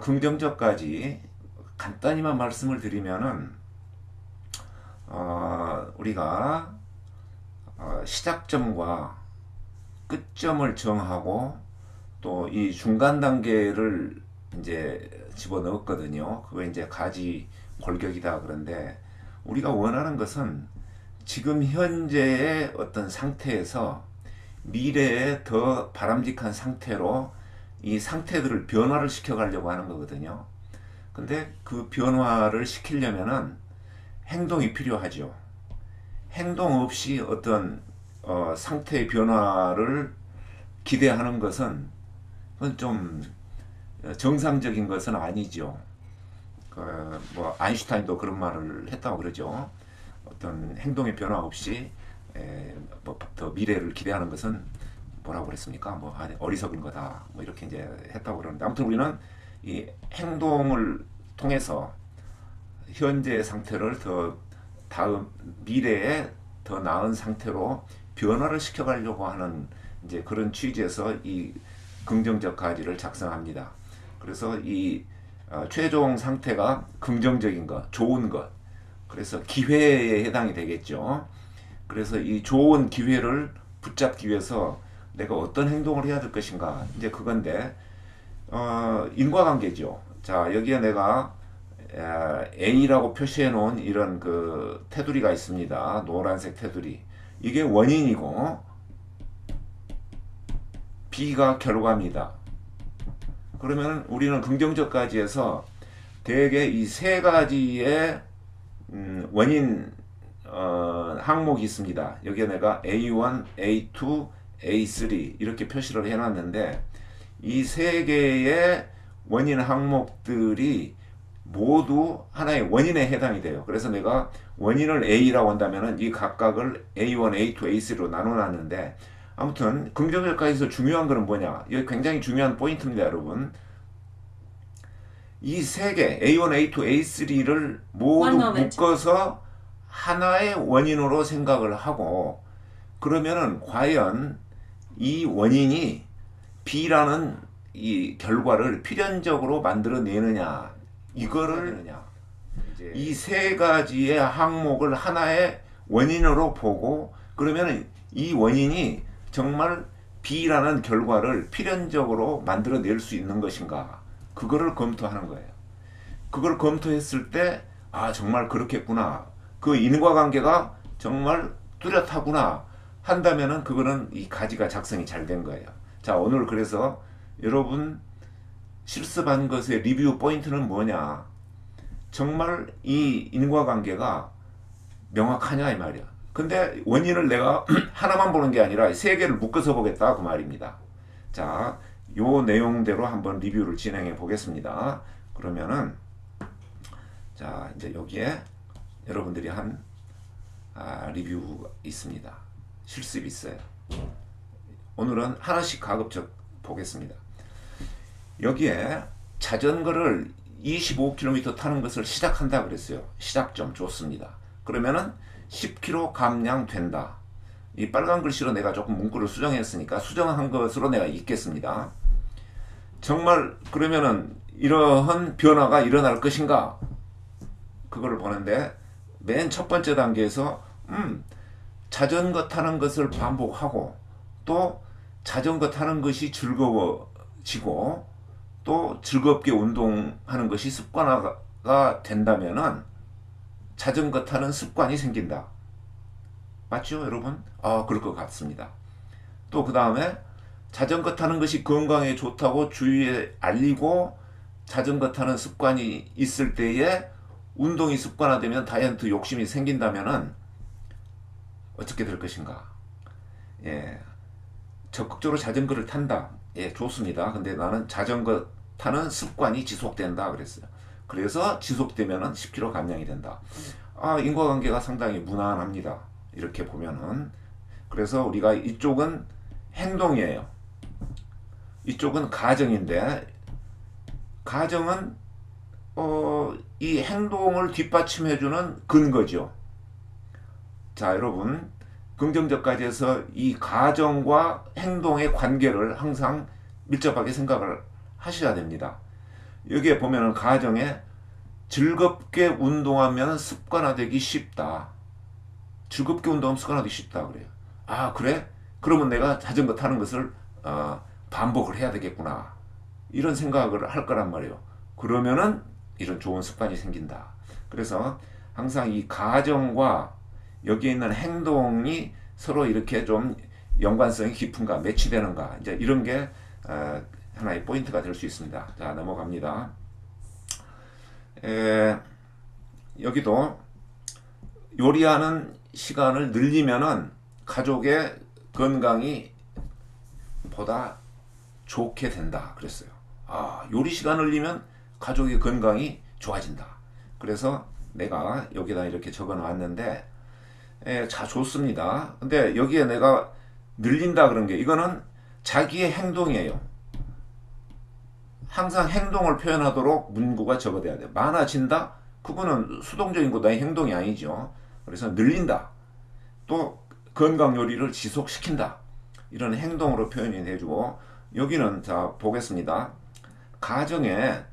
긍정적까지 간단히만 말씀을 드리면은 우리가 시작점과 끝점을 정하고 또 이 중간 단계를 이제 집어넣었거든요. 그거 이제 가지 골격이다. 그런데 우리가 원하는 것은 지금 현재의 어떤 상태에서 미래에 더 바람직한 상태로 이 상태들을 변화를 시켜 가려고 하는 거거든요. 근데 그 변화를 시키려면은 행동이 필요하죠. 행동 없이 어떤 상태의 변화를 기대하는 것은 그건 좀 정상적인 것은 아니죠. 뭐 아인슈타인도 그런 말을 했다고 그러죠. 어떤 행동의 변화 없이 뭐더 미래를 기대하는 것은 뭐라고 그랬습니까? 뭐 어리석은 거다. 뭐 이렇게 이제 했다고 그러는데 아무튼 우리는 이 행동을 통해서 현재의 상태를 더 다음 미래에 더 나은 상태로 변화를 시켜가려고 하는 이제 그런 취지에서 이 긍정적 가지를 작성합니다. 그래서 이 최종 상태가 긍정적인 것, 좋은 것, 그래서 기회에 해당이 되겠죠. 그래서 이 좋은 기회를 붙잡기 위해서 내가 어떤 행동을 해야 될 것인가, 이제 그건데 인과관계죠. 자, 여기에 내가 A라고 표시해 놓은 이런 그 테두리가 있습니다. 노란색 테두리. 이게 원인이고 B가 결과입니다. 그러면 우리는 긍정적 가지에서 대개 이 세 가지의 원인 항목이 있습니다. 여기에 내가 A1, A2, A3 이렇게 표시를 해놨는데 이 세 개의 원인 항목들이 모두 하나의 원인에 해당이 돼요. 그래서 내가 원인을 A라고 한다면 이 각각을 A1, A2, A3로 나눠놨는데 아무튼 긍정적가에서 중요한 거는 뭐냐? 이게 굉장히 중요한 포인트입니다, 여러분. 이 세 개 A1, A2, A3를 모두 묶어서 하나의 원인으로 생각을 하고 그러면은 과연 이 원인이 B라는 이 결과를 필연적으로 만들어내느냐 이거를 이 세 가지의 항목을 하나의 원인으로 보고 그러면 이 원인이 정말 B라는 결과를 필연적으로 만들어낼 수 있는 것인가 그거를 검토하는 거예요. 그걸 검토했을 때 아 정말 그렇겠구나 그 인과관계가 정말 뚜렷하구나 한다면은 그거는 이 가지가 작성이 잘 된 거예요. 자 오늘 그래서 여러분 실습한 것의 리뷰 포인트는 뭐냐 정말 이 인과관계가 명확하냐 이 말이야. 근데 원인을 내가 하나만 보는 게 아니라 세 개를 묶어서 보겠다 그 말입니다. 자, 요 내용대로 한번 리뷰를 진행해 보겠습니다. 그러면은 자 이제 여기에 여러분들이 한 리뷰가 있습니다. 실습이 있어요. 오늘은 하나씩 가급적 보겠습니다. 여기에 자전거를 25km 타는 것을 시작한다 그랬어요. 시작점 좋습니다. 그러면은 10km 감량된다. 이 빨간 글씨로 내가 조금 문구를 수정했으니까 수정한 것으로 내가 읽겠습니다. 정말 그러면은 이러한 변화가 일어날 것인가? 그거를 보는데 맨 첫 번째 단계에서 자전거 타는 것을 반복하고 또 자전거 타는 것이 즐거워지고 또 즐겁게 운동하는 것이 습관화가 된다면은 자전거 타는 습관이 생긴다. 맞죠, 여러분? 그럴 것 같습니다. 또 그 다음에 자전거 타는 것이 건강에 좋다고 주위에 알리고 자전거 타는 습관이 있을 때에 운동이 습관화되면 다이어트 욕심이 생긴다면은 어떻게 될 것인가? 예, 적극적으로 자전거를 탄다. 예, 좋습니다. 근데 나는 자전거 타는 습관이 지속된다 그랬어요. 그래서 지속되면은 10kg 감량이 된다. 인과관계가 상당히 무난합니다. 이렇게 보면은. 그래서 우리가 이쪽은 행동이에요. 이쪽은 가정인데 가정은 이 행동을 뒷받침해주는 근거죠. 자, 여러분 긍정적 가지에서 이 가정과 행동의 관계를 항상 밀접하게 생각을 하셔야 됩니다. 여기에 보면은 가정에 즐겁게 운동하면 습관화되기 쉽다. 즐겁게 운동하면 습관화되기 쉽다 그래요. 아 그래? 그러면 내가 자전거 타는 것을 반복을 해야 되겠구나. 이런 생각을 할 거란 말이에요. 그러면은 이런 좋은 습관이 생긴다. 그래서 항상 이 가정과 여기에 있는 행동이 서로 이렇게 좀 연관성이 깊은가, 매치되는가, 이제 이런 게 하나의 포인트가 될 수 있습니다. 자, 넘어갑니다. 여기도 요리하는 시간을 늘리면은 가족의 건강이 보다 좋게 된다 그랬어요. 요리 시간을 늘리면 가족의 건강이 좋아진다. 그래서 내가 여기다 이렇게 적어 놨는데 자 좋습니다. 근데 여기에 내가 늘린다 그런 게 이거는 자기의 행동이에요. 항상 행동을 표현하도록 문구가 적어져야 돼요. 많아진다? 그거는 수동적인 거 나의 행동이 아니죠. 그래서 늘린다. 또 건강 요리를 지속시킨다. 이런 행동으로 표현이 해주고 여기는 자 보겠습니다. 가정에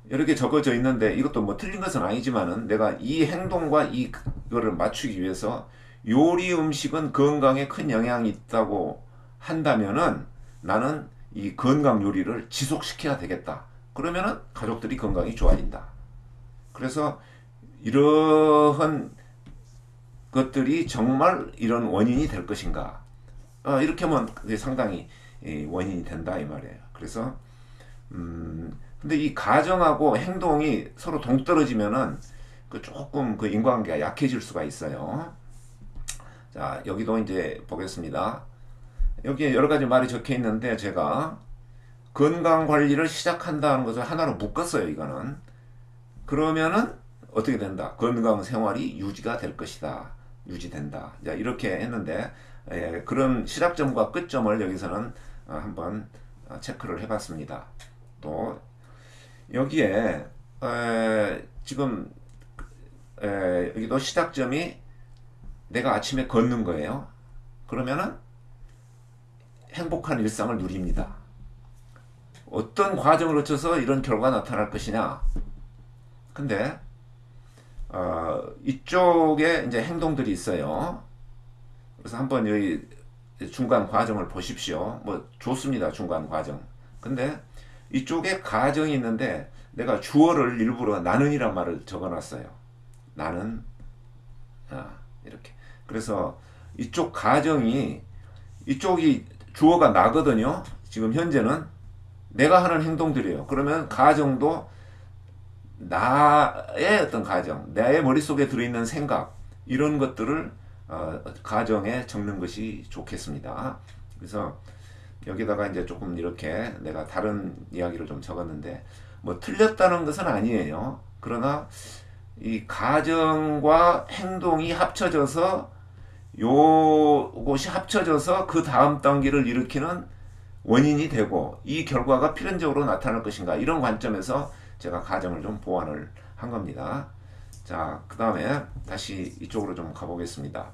이렇게 적어져 있는데 이것도 뭐 틀린 것은 아니지만은 내가 이 행동과 이거를 맞추기 위해서 요리 음식은 건강에 큰 영향이 있다고 한다면은 나는 이 건강 요리를 지속시켜야 되겠다. 그러면은 가족들이 건강이 좋아진다. 그래서 이러한 것들이 정말 이런 원인이 될 것인가? 이렇게 하면 상당히 원인이 된다 이 말이에요. 그래서 근데 이 가정하고 행동이 서로 동떨어지면은 조금 그 인과관계가 약해질 수가 있어요. 자, 여기도 이제 보겠습니다. 여기에 여러 가지 말이 적혀 있는데 제가 건강 관리를 시작한다는 것을 하나로 묶었어요. 이거는 그러면은 어떻게 된다? 건강 생활이 유지가 될 것이다. 유지된다. 자, 이렇게 했는데 그런 시작점과 끝점을 여기서는 한번 체크를 해봤습니다. 또 여기에 지금 여기도 시작점이 내가 아침에 걷는 거예요. 그러면은 행복한 일상을 누립니다. 어떤 과정을 거쳐서 이런 결과가 나타날 것이냐? 근데 이쪽에 이제 행동들이 있어요. 그래서 한번 여기 중간 과정을 보십시오. 뭐 좋습니다. 중간 과정. 근데 이쪽에 가정이 있는데 내가 주어를 일부러 나는이란 말을 적어놨어요. 나는 이렇게. 그래서 이쪽 가정이 이쪽이 주어가 나거든요. 지금 현재는 내가 하는 행동들이에요. 그러면 가정도 나의 어떤 가정, 나의 머릿속에 들어있는 생각 이런 것들을 가정에 적는 것이 좋겠습니다. 그래서 여기다가 이제 조금 이렇게 내가 다른 이야기를 좀 적었는데 뭐 틀렸다는 것은 아니에요. 그러나 이 가정과 행동이 합쳐져서 요것이 합쳐져서 그 다음 단계를 일으키는 원인이 되고 이 결과가 필연적으로 나타날 것인가 이런 관점에서 제가 가정을 좀 보완을 한 겁니다. 자, 그 다음에 다시 이쪽으로 좀 가보겠습니다.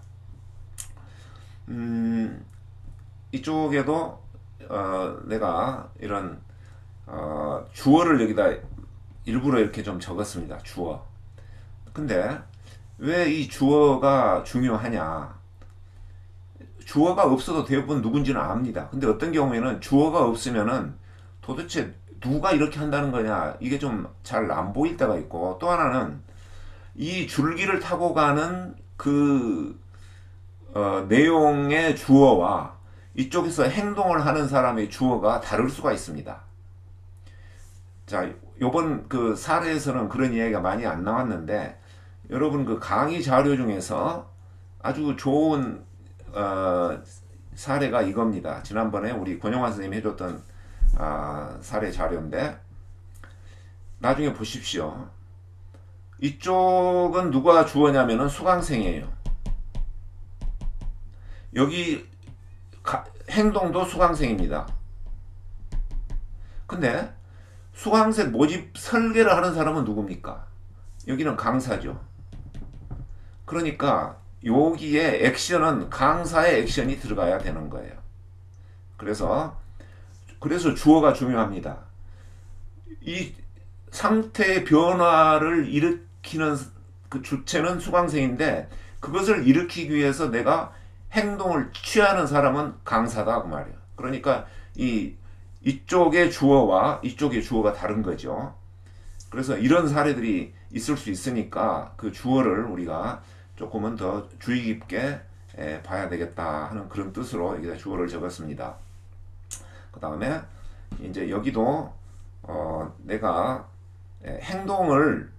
이쪽에도 내가 이런 주어를 여기다 일부러 이렇게 좀 적었습니다. 주어. 근데 왜 이 주어가 중요하냐? 주어가 없어도 대부분 누군지는 압니다. 근데 어떤 경우에는 주어가 없으면은 도대체 누가 이렇게 한다는 거냐 이게 좀 잘 안 보일 때가 있고 또 하나는 이 줄기를 타고 가는 그 내용의 주어와 이쪽에서 행동을 하는 사람의 주어가 다를 수가 있습니다. 자, 요번 그 사례에서는 그런 이야기가 많이 안 나왔는데 여러분 그 강의 자료 중에서 아주 좋은 사례가 이겁니다. 지난번에 우리 권영환 선생님이 해줬던 사례 자료인데 나중에 보십시오. 이쪽은 누가 주어냐면은 수강생이에요. 여기 행동도 수강생입니다. 근데 수강생 모집 설계를 하는 사람은 누굽니까? 여기는 강사죠. 그러니까 여기에 액션은 강사의 액션이 들어가야 되는 거예요. 그래서 주어가 중요합니다. 이 상태의 변화를 일으키는 그 주체는 수강생인데 그것을 일으키기 위해서 내가 행동을 취하는 사람은 강사다 그 말이에요. 그러니까 이쪽의 주어와 이쪽의 주어가 다른 거죠. 그래서 이런 사례들이 있을 수 있으니까 그 주어를 우리가 조금은 더 주의 깊게 봐야 되겠다 하는 그런 뜻으로 여기다 주어를 적었습니다. 그 다음에 이제 여기도 내가 행동을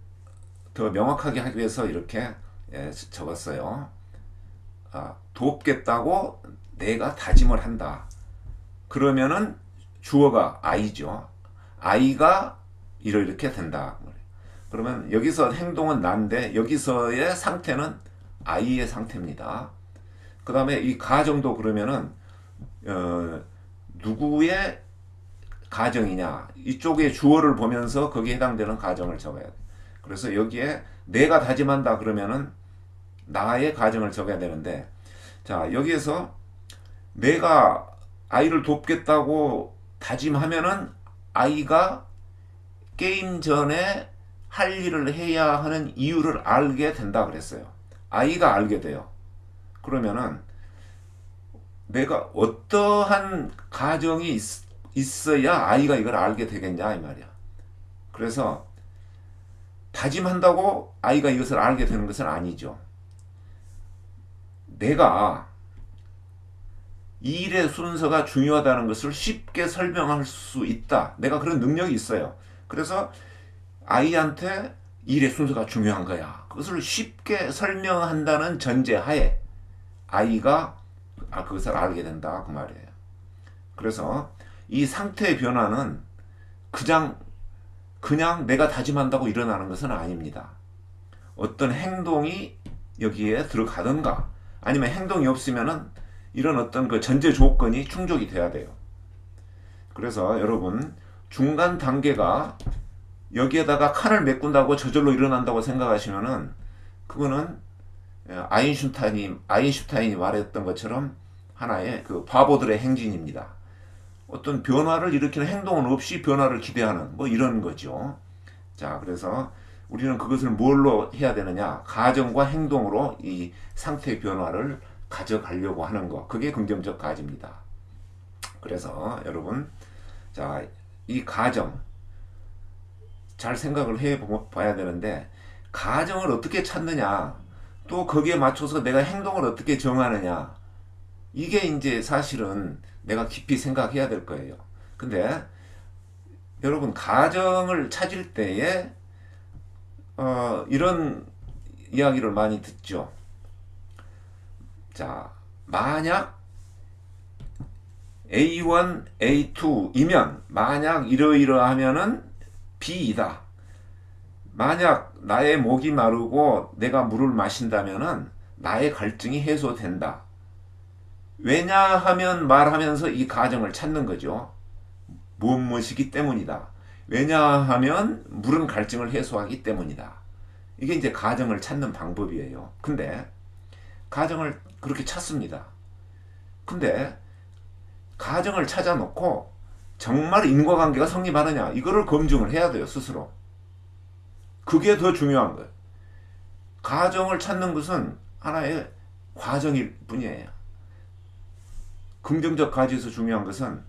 더 명확하게 하기 위해서 이렇게 적었어요. 돕겠다고 내가 다짐을 한다. 그러면은 주어가 I죠. I가 이렇게 된다. 그러면 여기서 행동은 난데 여기서의 상태는 I의 상태입니다. 그 다음에 이 가정도 그러면은 누구의 가정이냐 이쪽에 주어를 보면서 거기에 해당되는 가정을 적어야 돼. 그래서 여기에 내가 다짐한다 그러면은 나의 가정을 적어야 되는데 자 여기에서 내가 아이를 돕겠다고 다짐하면은 아이가 게임 전에 할 일을 해야 하는 이유를 알게 된다 그랬어요. 아이가 알게 돼요. 그러면은 내가 어떠한 가정이 있어야 아이가 이걸 알게 되겠냐 이 말이야. 그래서 다짐한다고 아이가 이것을 알게 되는 것은 아니죠. 내가 이 일의 순서가 중요하다는 것을 쉽게 설명할 수 있다. 내가 그런 능력이 있어요. 그래서 아이한테 이 일의 순서가 중요한 거야. 그것을 쉽게 설명한다는 전제하에 아이가 그것을 알게 된다 그 말이에요. 그래서 이 상태의 변화는 그냥 내가 다짐한다고 일어나는 것은 아닙니다. 어떤 행동이 여기에 들어가든가 아니면 행동이 없으면은 이런 어떤 그 전제 조건이 충족이 돼야 돼요. 그래서 여러분 중간 단계가 여기에다가 칸을 메꾼다고 저절로 일어난다고 생각하시면은 그거는 아인슈타인이 말했던 것처럼 하나의 그 바보들의 행진입니다. 어떤 변화를 일으키는 행동은 없이 변화를 기대하는 뭐 이런 거죠. 자, 그래서 우리는 그것을 뭘로 해야 되느냐? 가정과 행동으로 이 상태의 변화를 가져가려고 하는 거. 그게 긍정적 가지입니다. 그래서 여러분, 자, 이 가정 잘 생각을 해 봐야 되는데 가정을 어떻게 찾느냐? 또 거기에 맞춰서 내가 행동을 어떻게 정하느냐? 이게 이제 사실은 내가 깊이 생각해야 될 거예요. 근데 여러분 가정을 찾을 때에 이런 이야기를 많이 듣죠. 자, 만약 A1, A2이면 만약 이러이러하면은 B이다. 만약 나의 목이 마르고 내가 물을 마신다면은 나의 갈증이 해소된다. 왜냐하면 말하면서 이 가정을 찾는 거죠. 무엇이기 때문이다. 왜냐하면 물은 갈증을 해소하기 때문이다. 이게 이제 가정을 찾는 방법이에요. 근데 가정을 그렇게 찾습니다. 근데 가정을 찾아놓고 정말 인과관계가 성립하느냐 이거를 검증을 해야 돼요. 스스로. 그게 더 중요한 거예요. 가정을 찾는 것은 하나의 과정일 뿐이에요. 긍정적 가지에서 중요한 것은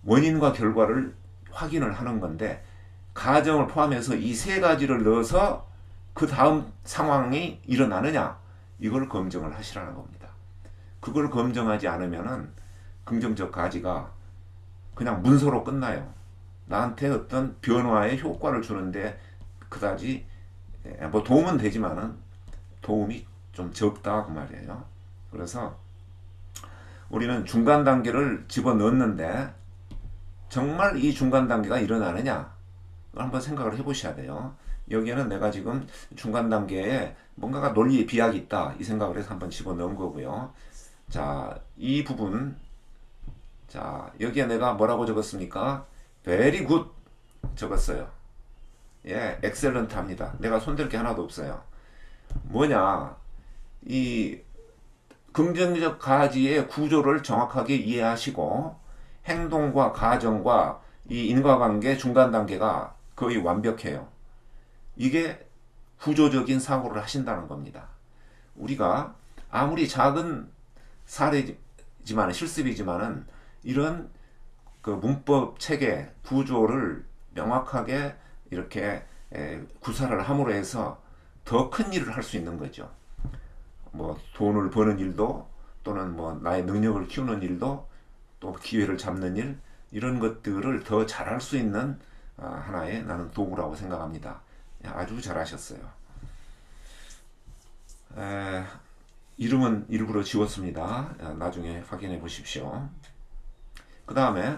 원인과 결과를 확인을 하는 건데 가정을 포함해서 이 세 가지를 넣어서 그 다음 상황이 일어나느냐 이걸 검증을 하시라는 겁니다. 그걸 검증하지 않으면은 긍정적 가지가 그냥 문서로 끝나요. 나한테 어떤 변화에 효과를 주는데 그다지 뭐 도움은 되지만은 도움이 좀 적다 그 말이에요. 그래서 우리는 중간 단계를 집어넣었는데 정말 이 중간 단계가 일어나느냐 한번 생각을 해보셔야 돼요. 여기에는 내가 지금 중간 단계에 뭔가가 논리에 비약이 있다 이 생각을 해서 한번 집어넣은 거고요. 자, 이 부분 자 여기에 내가 뭐라고 적었습니까? very good 적었어요. 예, excellent 합니다. 내가 손댈 게 하나도 없어요. 뭐냐 이 긍정적 가지의 구조를 정확하게 이해하시고 행동과 가정과 이 인과관계 중간 단계가 거의 완벽해요. 이게 구조적인 사고를 하신다는 겁니다. 우리가 아무리 작은 사례지만 실습이지만은 이런 그 문법 체계 구조를 명확하게 이렇게 구사를 함으로 해서 더 큰 일을 할 수 있는 거죠. 뭐 돈을 버는 일도 또는 뭐 나의 능력을 키우는 일도 또 기회를 잡는 일 이런 것들을 더 잘할 수 있는 하나의 나는 도구라고 생각합니다. 아주 잘하셨어요. 이름은 일부러 지웠습니다. 나중에 확인해 보십시오. 그 다음에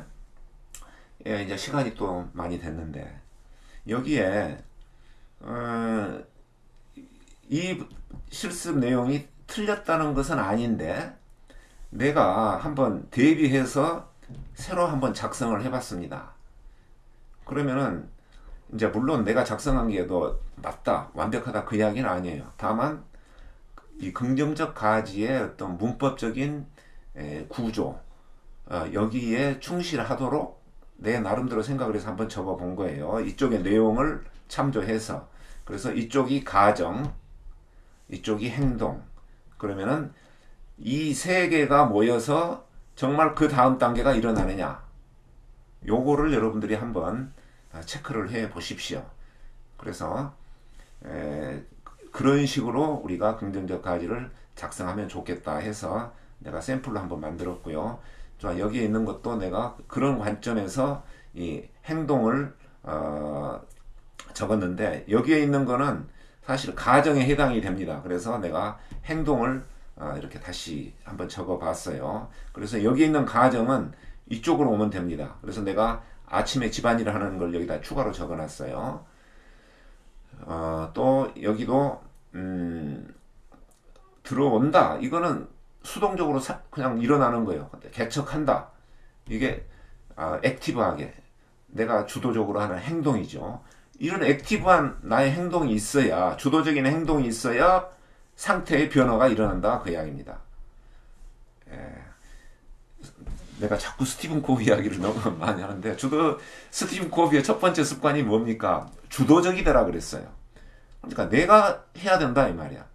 이제 시간이 또 많이 됐는데 여기에 이 실습 내용이 틀렸다는 것은 아닌데 내가 한번 대비해서 새로 한번 작성을 해봤습니다. 그러면은 이제 물론 내가 작성한 게 더 맞다, 완벽하다 그 이야기는 아니에요. 다만 이 긍정적 가지의 어떤 문법적인 구조 여기에 충실하도록 내 나름대로 생각을 해서 한번 적어 본 거예요. 이쪽의 내용을 참조해서. 그래서 이쪽이 가정, 이쪽이 행동. 그러면은 이 세 개가 모여서 정말 그 다음 단계가 일어나느냐. 요거를 여러분들이 한번 체크를 해 보십시오. 그래서 그런 식으로 우리가 긍정적 가지를 작성하면 좋겠다 해서 내가 샘플로 한번 만들었고요. 자, 여기에 있는 것도 내가 그런 관점에서 이 행동을 적었는데 여기에 있는 거는 사실 가정에 해당이 됩니다. 그래서 내가 행동을 이렇게 다시 한번 적어 봤어요. 그래서 여기 있는 가정은 이쪽으로 오면 됩니다. 그래서 내가 아침에 집안일을 하는 걸 여기다 추가로 적어 놨어요. 또 여기도 들어온다. 이거는 수동적으로 그냥 일어나는 거예요. 개척한다. 이게 액티브하게 내가 주도적으로 하는 행동이죠. 이런 액티브한 나의 행동이 있어야 주도적인 행동이 있어야 상태의 변화가 일어난다 그 이야기입니다. 내가 자꾸 스티븐 코비 이야기를 너무 많이 하는데 스티븐 코비의 첫 번째 습관이 뭡니까? 주도적이더라 그랬어요. 그러니까 내가 해야 된다 이 말이야.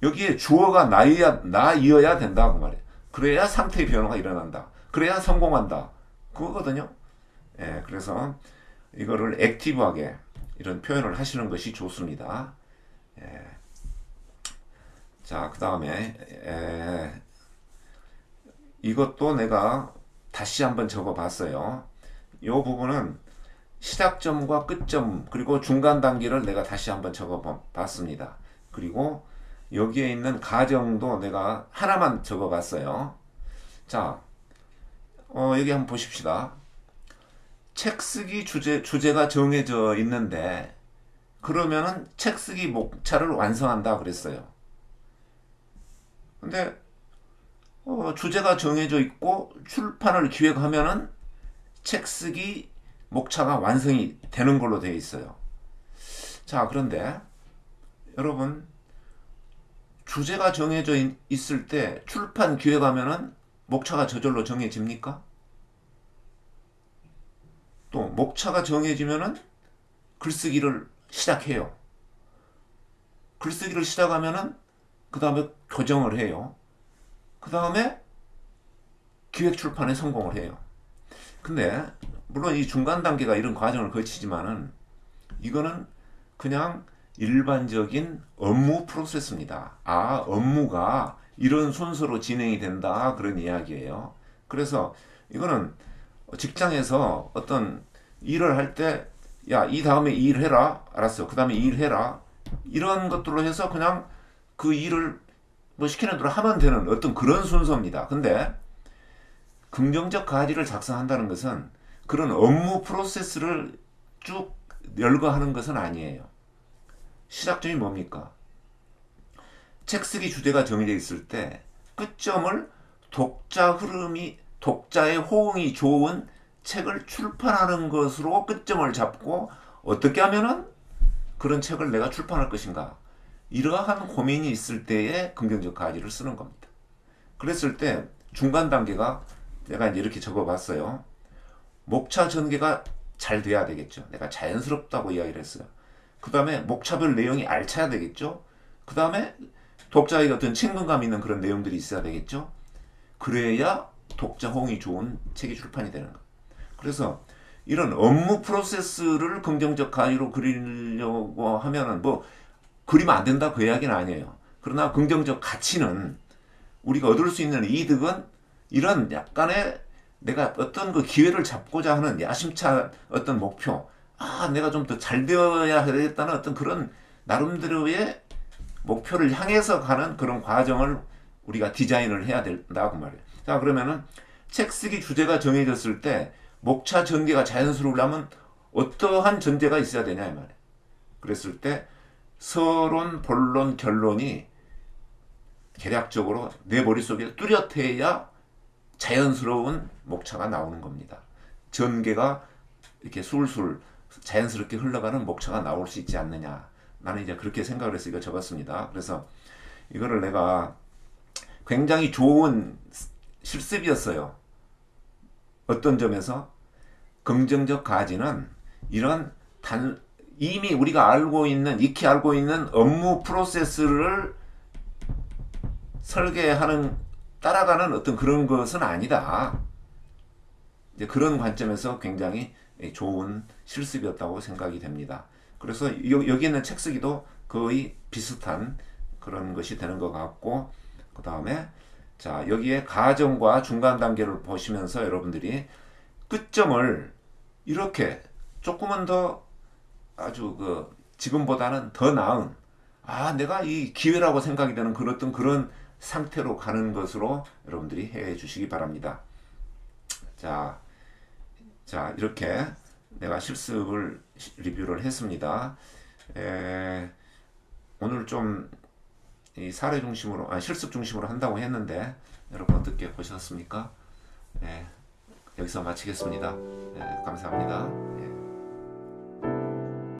여기에 주어가 나이어야 된다 그 말이야. 그래야 상태의 변화가 일어난다. 그래야 성공한다. 그거거든요. 그래서 이거를 액티브하게 이런 표현을 하시는 것이 좋습니다. 자, 그 다음에 이것도 내가 다시 한번 적어 봤어요. 이 부분은 시작점과 끝점 그리고 중간 단계를 내가 다시 한번 적어 봤습니다. 그리고 여기에 있는 가정도 내가 하나만 적어 봤어요. 자, 여기 한번 보십시다. 책 쓰기 주제가 정해져 있는데 그러면은 책 쓰기 목차를 완성한다 그랬어요. 근데 주제가 정해져 있고 출판을 기획하면은 책 쓰기 목차가 완성이 되는 걸로 되어 있어요. 자, 그런데 여러분 주제가 정해져 있을 때 출판 기획하면은 목차가 저절로 정해집니까? 또 목차가 정해지면은 글쓰기를 시작해요. 글쓰기를 시작하면은 그 다음에 교정을 해요. 그 다음에 기획 출판에 성공을 해요. 근데 물론 이 중간 단계가 이런 과정을 거치지만은 이거는 그냥 일반적인 업무 프로세스입니다. 업무가 이런 순서로 진행이 된다 그런 이야기예요. 그래서 이거는 직장에서 어떤 일을 할 때 야, 이 다음에 이 일 해라. 알았어. 그 다음에 이 일 해라. 이런 것들로 해서 그냥 그 일을 뭐 시키는 대로 하면 되는 어떤 그런 순서입니다. 근데 긍정적 가지를 작성한다는 것은 그런 업무 프로세스를 쭉 열거하는 것은 아니에요. 시작점이 뭡니까? 책 쓰기 주제가 정해져 있을 때 끝점을 독자의 호응이 좋은 책을 출판하는 것으로 끝점을 잡고 어떻게 하면은 그런 책을 내가 출판할 것인가. 이러한 고민이 있을 때에 긍정적 가지를 쓰는 겁니다. 그랬을 때 중간 단계가 내가 이제 이렇게 적어 봤어요. 목차 전개가 잘 돼야 되겠죠. 내가 자연스럽다고 이야기를 했어요. 그 다음에 목차별 내용이 알차야 되겠죠. 그 다음에 독자에게 어떤 친근감 있는 그런 내용들이 있어야 되겠죠. 그래야 독자 호응이 좋은 책이 출판이 되는 거예요. 그래서 이런 업무 프로세스를 긍정적 가치로 그리려고 하면은 뭐 그리면 안 된다 그 이야기는 아니에요. 그러나 긍정적 가치는 우리가 얻을 수 있는 이득은 이런 약간의 내가 어떤 그 기회를 잡고자 하는 야심찬 어떤 목표, 내가 좀 더 잘 되어야 되겠다는 어떤 그런 나름대로의 목표를 향해서 가는 그런 과정을 우리가 디자인을 해야 된다고 말이에요. 자, 그러면은 책 쓰기 주제가 정해졌을 때 목차 전개가 자연스러우려면 어떠한 전제가 있어야 되냐 이 말이에요. 그랬을 때 서론, 본론, 결론이 개략적으로 내 머릿속에 뚜렷해야 자연스러운 목차가 나오는 겁니다. 전개가 이렇게 술술 자연스럽게 흘러가는 목차가 나올 수 있지 않느냐. 나는 이제 그렇게 생각을 해서 이거 적었습니다. 그래서 이거를 내가 굉장히 좋은 실습이었어요. 어떤 점에서 긍정적 가치는 이런 이미 우리가 익히 알고 있는 업무 프로세스를 설계하는 따라가는 어떤 그런 것은 아니다. 이제 그런 관점에서 굉장히 좋은 실습이었다고 생각이 됩니다. 그래서 여기 있는 책 쓰기도 거의 비슷한 그런 것이 되는 것 같고, 그 다음에 자 여기에 가정과 중간 단계를 보시면서 여러분들이 끝점을 이렇게 조금은 더 아주 지금보다는 더 나은 내가 이 기회라고 생각이 되는 그런 상태로 가는 것으로 여러분들이 해 주시기 바랍니다. 자 이렇게 내가 실습을 리뷰를 했습니다. 오늘 좀 이 사례 중심으로 실습 중심으로 한다고 했는데 여러분 어떻게 보셨습니까? 여기서 마치겠습니다. 감사합니다.